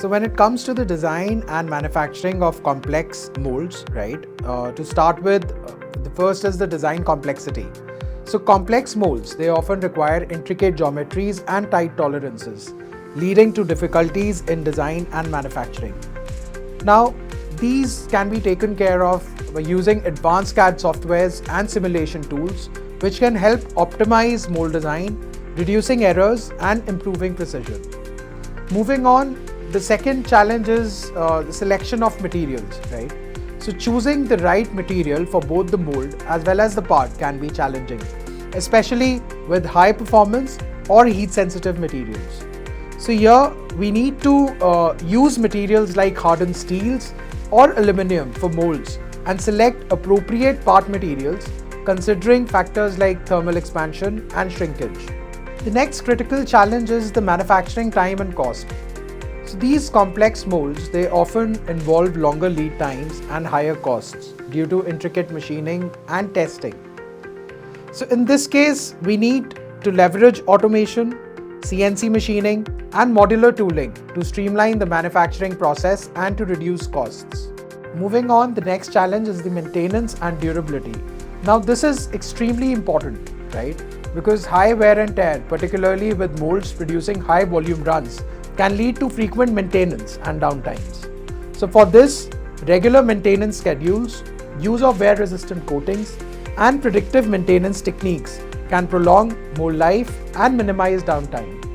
So when it comes to the design and manufacturing of complex molds, right, to start with, the first is the design complexity. So complex molds, they often require intricate geometries and tight tolerances, leading to difficulties in design and manufacturing. Now, these can be taken care of by using advanced CAD softwares and simulation tools, which can help optimize mold design, reducing errors and improving precision. Moving on, the second challenge is the selection of materials, right? So choosing the right material for both the mold as well as the part can be challenging, especially with high performance or heat sensitive materials. So here we need to use materials like hardened steels or aluminum for molds and select appropriate part materials considering factors like thermal expansion and shrinkage. The next critical challenge is the manufacturing time and cost. So these complex molds, they often involve longer lead times and higher costs due to intricate machining and testing. So in this case, we need to leverage automation, CNC machining, and modular tooling to streamline the manufacturing process and to reduce costs. Moving on, the next challenge is the maintenance and durability. Now this is extremely important, right? Because high wear and tear, particularly with molds producing high volume runs, can lead to frequent maintenance and downtimes. So for this, regular maintenance schedules, use of wear resistant coatings, and predictive maintenance techniques can prolong mold life and minimize downtime.